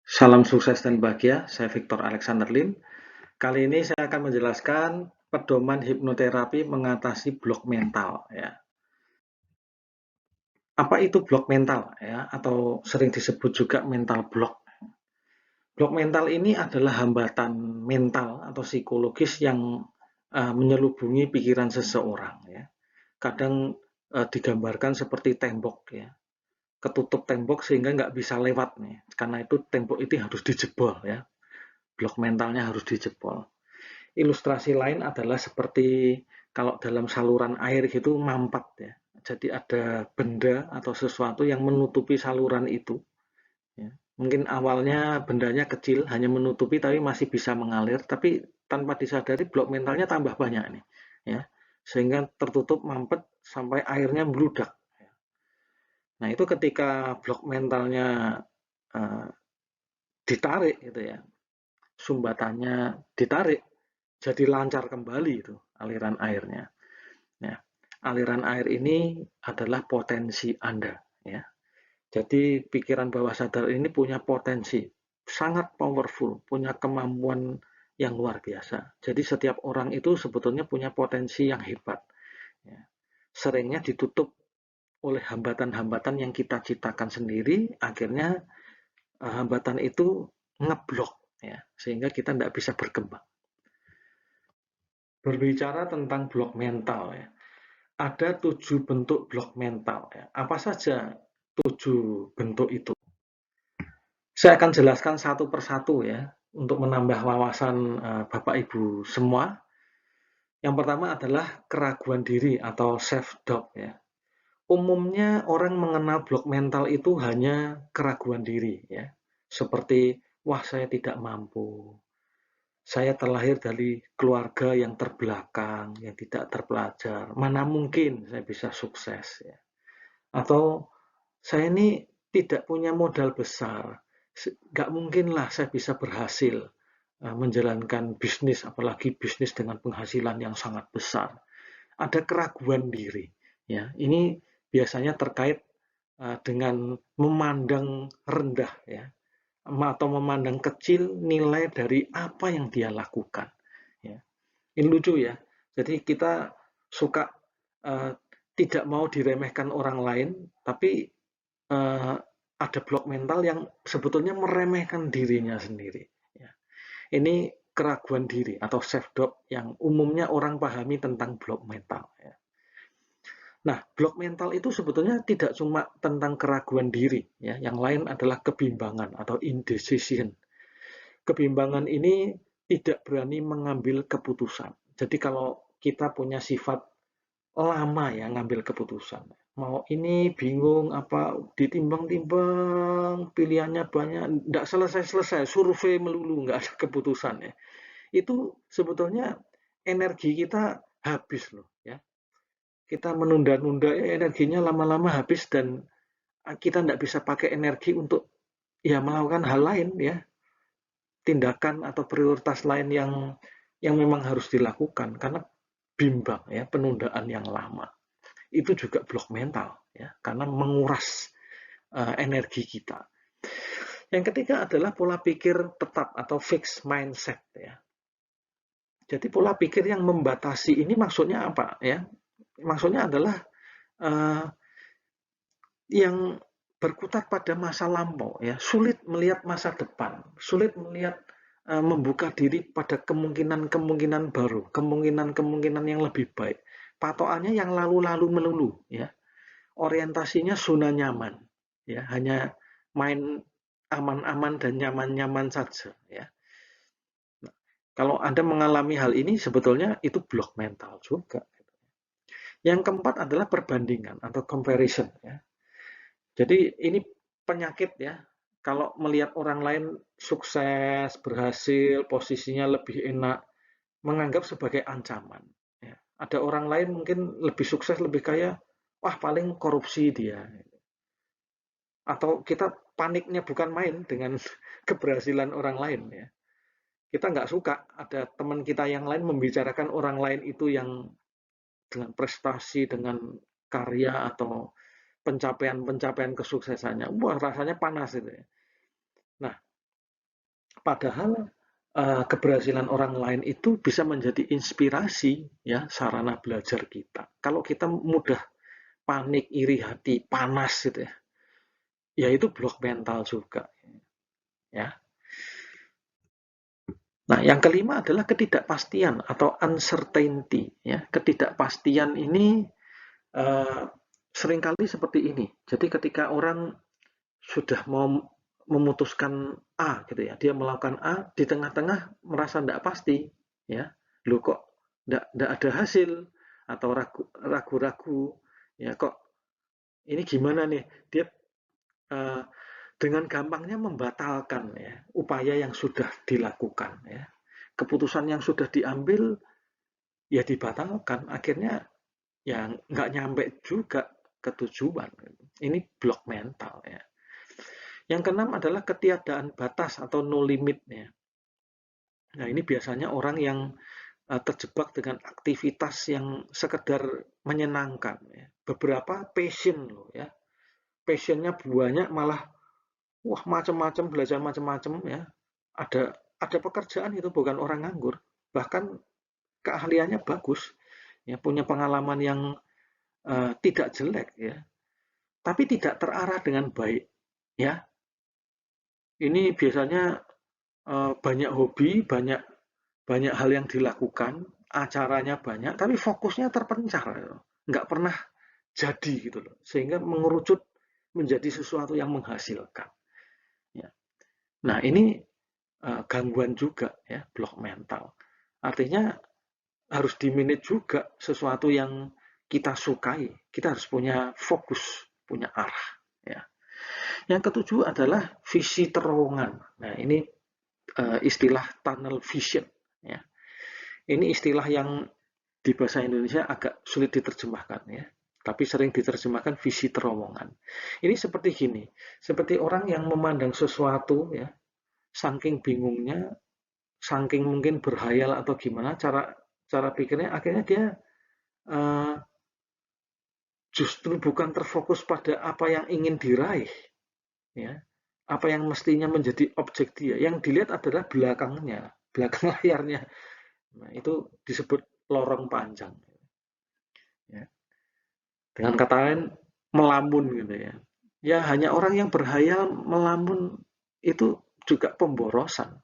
Salam sukses dan bahagia, saya Victor Alexander Lim. Kali ini saya akan menjelaskan pedoman hipnoterapi mengatasi blok mental. Ya. Apa itu blok mental? Ya, atau sering disebut juga mental block. Blok mental ini adalah hambatan mental atau psikologis yang menyelubungi pikiran seseorang. Ya. Kadang digambarkan seperti tembok, ya, ketutup tembok sehingga nggak bisa lewat nih. Karena itu tembok itu harus dijebol, ya. Blok mentalnya harus dijebol. Ilustrasi lain adalah seperti kalau dalam saluran air gitu mampet, ya. Jadi ada benda atau sesuatu yang menutupi saluran itu. Ya. Mungkin awalnya bendanya kecil, hanya menutupi tapi masih bisa mengalir, tapi tanpa disadari blok mentalnya tambah banyak nih, ya. Sehingga tertutup mampet sampai airnya meludak. Nah, itu ketika blok mentalnya uh, ditarik gitu ya, sumbatannya ditarik, jadi lancar kembali itu aliran airnya. Ya, aliran air ini adalah potensi Anda. Ya. Jadi pikiran bawah sadar ini punya potensi, sangat powerful, punya kemampuan yang luar biasa. Jadi setiap orang itu sebetulnya punya potensi yang hebat. Ya. Seringnya ditutup oleh hambatan-hambatan yang kita ciptakan sendiri, akhirnya hambatan itu ngeblok, ya, sehingga kita tidak bisa berkembang. Berbicara tentang blok mental, ya, ada 7 bentuk blok mental. Ya. Apa saja 7 bentuk itu? Saya akan jelaskan satu persatu ya, untuk menambah wawasan Bapak Ibu semua. Yang pertama adalah keraguan diri atau self-doubt. Ya. Umumnya orang mengenal blok mental itu hanya keraguan diri. Ya. Seperti, wah saya tidak mampu, saya terlahir dari keluarga yang terbelakang, yang tidak terpelajar. Mana mungkin saya bisa sukses, ya. Atau saya ini tidak punya modal besar, nggak mungkinlah saya bisa berhasil menjalankan bisnis, apalagi bisnis dengan penghasilan yang sangat besar. Ada keraguan diri, ya. Ini biasanya terkait dengan memandang rendah, ya, atau memandang kecil nilai dari apa yang dia lakukan. Ya. Ini lucu ya. Jadi kita suka uh, tidak mau diremehkan orang lain, tapi ada blok mental yang sebetulnya meremehkan dirinya sendiri. Ya. Ini keraguan diri atau self-doubt yang umumnya orang pahami tentang blok mental. Ya. Nah, blok mental itu sebetulnya tidak cuma tentang keraguan diri, ya. Yang lain adalah kebimbangan atau indecision. Kebimbangan ini tidak berani mengambil keputusan. Jadi kalau kita punya sifat lama ya ngambil keputusan. Mau ini bingung apa ditimbang-timbang, pilihannya banyak, enggak selesai-selesai, survei melulu, enggak ada keputusan ya. Itu sebetulnya energi kita habis loh ya. Kita menunda-nunda energinya lama-lama habis dan kita enggak bisa pakai energi untuk ya melakukan hal lain ya, tindakan atau prioritas lain yang memang harus dilakukan karena bimbang ya, penundaan yang lama. Itu juga blok mental ya, karena menguras energi kita. Yang ketiga adalah pola pikir tetap atau fixed mindset ya. Jadi pola pikir yang membatasi ini maksudnya apa ya? Maksudnya adalah uh, yang berkutat pada masa lampau ya, sulit melihat masa depan, sulit melihat membuka diri pada kemungkinan-kemungkinan baru, kemungkinan-kemungkinan yang lebih baik. Patokannya yang lalu-lalu melulu ya. Orientasinya zona nyaman ya, hanya main aman-aman dan nyaman-nyaman saja ya. Nah, kalau Anda mengalami hal ini sebetulnya itu blok mental juga. Yang keempat adalah perbandingan atau comparison ya. Jadi ini penyakit ya. Kalau melihat orang lain sukses, berhasil, posisinya lebih enak, menganggap sebagai ancaman. Ya. Ada orang lain mungkin lebih sukses, lebih kaya, wah paling korupsi dia. Atau kita paniknya bukan main dengan keberhasilan orang lain. Ya. Kita nggak suka ada teman kita yang lain membicarakan orang lain itu yang dengan prestasi, dengan karya atau pencapaian-pencapaian kesuksesannya. Wah rasanya panas itu ya. Nah, Padahal keberhasilan orang lain itu bisa menjadi inspirasi ya sarana belajar kita. Kalau kita mudah panik, iri hati, panas gitu ya, ya itu blok mental juga ya. Nah, yang kelima adalah ketidakpastian atau uncertainty ya. Ketidakpastian ini uh, seringkali seperti ini. Jadi ketika orang sudah mau memutuskan A gitu ya, dia melakukan A, di tengah-tengah merasa tidak pasti ya, lu kok tidak ada hasil atau ragu-ragu ya, kok ini gimana nih, dia uh, dengan gampangnya membatalkan ya upaya yang sudah dilakukan ya, keputusan yang sudah diambil ya dibatalkan, akhirnya ya nggak nyampe juga ke tujuan. Ini blok mental ya. Yang keenam adalah ketiadaan batas atau no limit ya. Nah, ini biasanya orang yang terjebak dengan aktivitas yang sekedar menyenangkan ya. Beberapa passion loh ya. Passionnya banyak, malah wah macam-macam, belajar macam-macam ya. Ada pekerjaan itu bukan orang nganggur, bahkan keahliannya bagus ya, punya pengalaman yang tidak jelek ya, tapi tidak terarah dengan baik ya. Ini biasanya banyak hobi, banyak banyak hal yang dilakukan, acaranya banyak, tapi fokusnya terpencar, nggak pernah jadi gitu loh, sehingga mengerucut menjadi sesuatu yang menghasilkan. Ya. Nah ini gangguan juga ya, blok mental. Artinya harus dimanage juga sesuatu yang kita sukai. Kita harus punya fokus, punya arah. Ya. Yang ketujuh adalah visi terowongan. Nah ini istilah tunnel vision. Ya. Ini istilah yang di bahasa Indonesia agak sulit diterjemahkan ya, tapi sering diterjemahkan visi terowongan. Ini seperti gini, seperti orang yang memandang sesuatu ya, saking bingungnya, saking mungkin berhayal atau gimana cara cara pikirnya, akhirnya dia uh, justru bukan terfokus pada apa yang ingin diraih ya, apa yang mestinya menjadi objek dia, yang dilihat adalah belakangnya, belakang layarnya. Nah, itu disebut lorong panjang ya. Dengan kata lain, melamun gitu ya. Ya hanya orang yang berhayal melamun itu juga pemborosan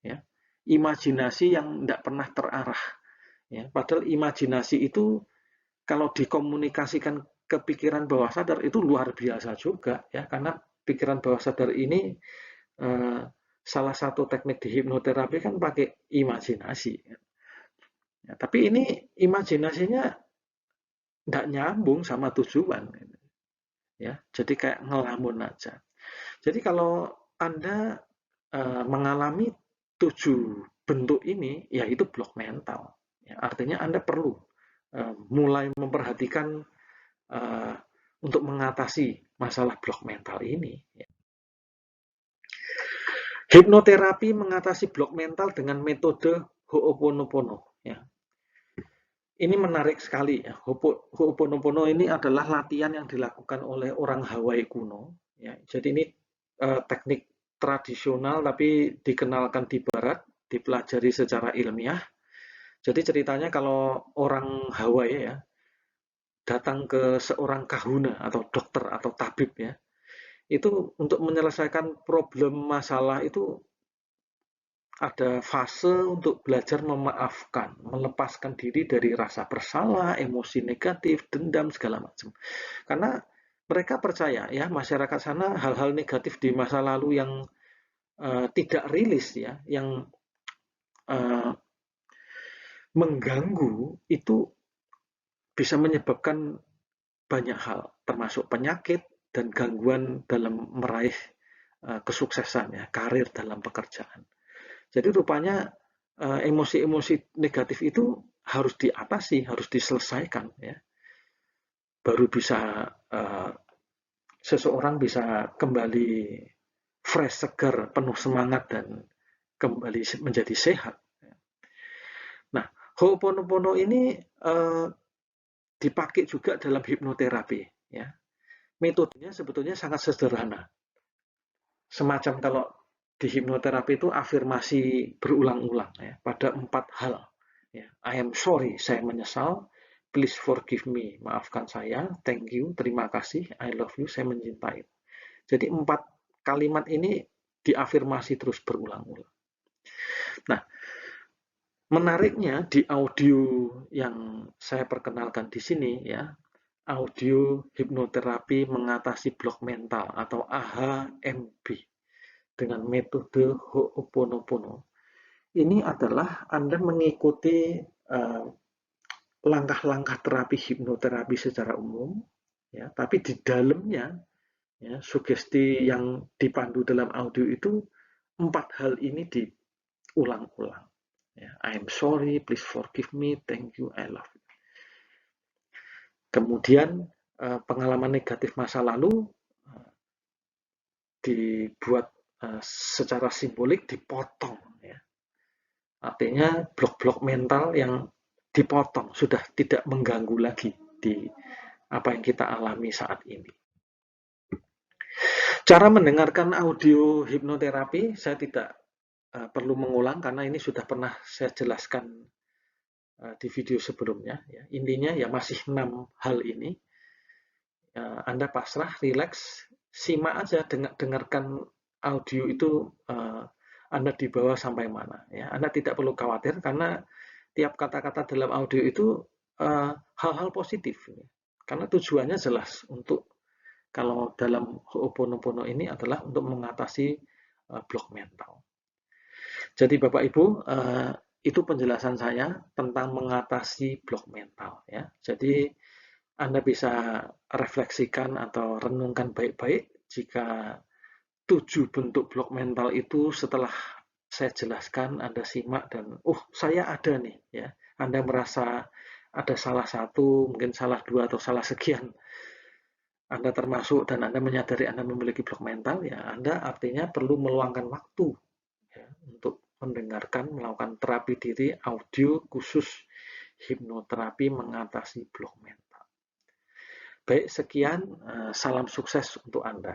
ya. Imajinasi yang tidak pernah terarah ya. Padahal imajinasi itu kalau dikomunikasikan ke pikiran bawah sadar itu luar biasa juga ya, karena pikiran bawah sadar ini eh, salah satu teknik di hipnoterapi kan pakai imajinasi ya. Ya, tapi ini imajinasinya tidak nyambung sama tujuan ya, jadi kayak ngelamun aja. Jadi kalau Anda mengalami 7 bentuk ini, ya itu blok mental ya, artinya Anda perlu mulai memperhatikan untuk mengatasi masalah blok mental ini ya. Hipnoterapi mengatasi blok mental dengan metode Ho'oponopono ya. Ini menarik sekali ya. Ho'oponopono ini adalah latihan yang dilakukan oleh orang Hawaii kuno. Ya. Jadi ini teknik tradisional tapi dikenalkan di Barat, dipelajari secara ilmiah. Jadi ceritanya kalau orang Hawaii ya datang ke seorang kahuna atau dokter atau tabib ya, itu untuk menyelesaikan problem masalah itu ada fase untuk belajar memaafkan, melepaskan diri dari rasa bersalah, emosi negatif, dendam segala macam. Karena mereka percaya ya, masyarakat sana hal-hal negatif di masa lalu yang tidak rilis ya, yang uh, mengganggu itu bisa menyebabkan banyak hal, termasuk penyakit dan gangguan dalam meraih kesuksesan ya, karir dalam pekerjaan. Jadi rupanya emosi-emosi negatif itu harus diatasi, harus diselesaikan ya. Baru bisa seseorang bisa kembali fresh, segar, penuh semangat dan kembali menjadi sehat. Nah, Ho'oponopono ini dipakai juga dalam hipnoterapi ya. Metodenya sebetulnya sangat sederhana. Semacam kalau di hipnoterapi itu afirmasi berulang-ulang ya, pada 4 hal. Ya. I am sorry, saya menyesal. Please forgive me, maafkan saya. Thank you, terima kasih. I love you, saya mencintai. Jadi 4 kalimat ini diafirmasi terus berulang-ulang. Nah, menariknya di audio yang saya perkenalkan di sini ya, audio hipnoterapi mengatasi blok mental atau AHMB dengan metode Ho'oponopono. Ini adalah Anda mengikuti langkah-langkah terapi hipnoterapi secara umum, ya, tapi di dalamnya ya, sugesti yang dipandu dalam audio itu 4 hal ini diulang-ulang. Ya, I'm sorry, please forgive me, thank you, I love you. Kemudian pengalaman negatif masa lalu dibuat secara simbolik dipotong. Ya. Artinya blok-blok mental yang dipotong, sudah tidak mengganggu lagi di apa yang kita alami saat ini. Cara mendengarkan audio hipnoterapi saya tidak perlu mengulang karena ini sudah pernah saya jelaskan di video sebelumnya. Ya. Intinya ya masih 6 hal ini. Anda pasrah, rileks, simak aja, dengarkan audio itu Anda dibawa sampai mana. Ya. Anda tidak perlu khawatir karena tiap kata-kata dalam audio itu hal-hal positif. Ya. Karena tujuannya jelas untuk kalau dalam Ho'oponopono ini adalah untuk mengatasi blok mental. Jadi Bapak Ibu, itu penjelasan saya tentang mengatasi blok mental. Ya. Jadi Anda bisa refleksikan atau renungkan baik-baik jika 7 bentuk blok mental itu setelah saya jelaskan Anda simak dan saya ada nih ya. Anda merasa ada salah satu, mungkin salah 2 atau salah sekian. Anda termasuk dan Anda menyadari Anda memiliki blok mental, ya Anda artinya perlu meluangkan waktu ya, untuk mendengarkan, melakukan terapi diri audio khusus hipnoterapi mengatasi blok mental. Baik, sekian, salam sukses untuk Anda.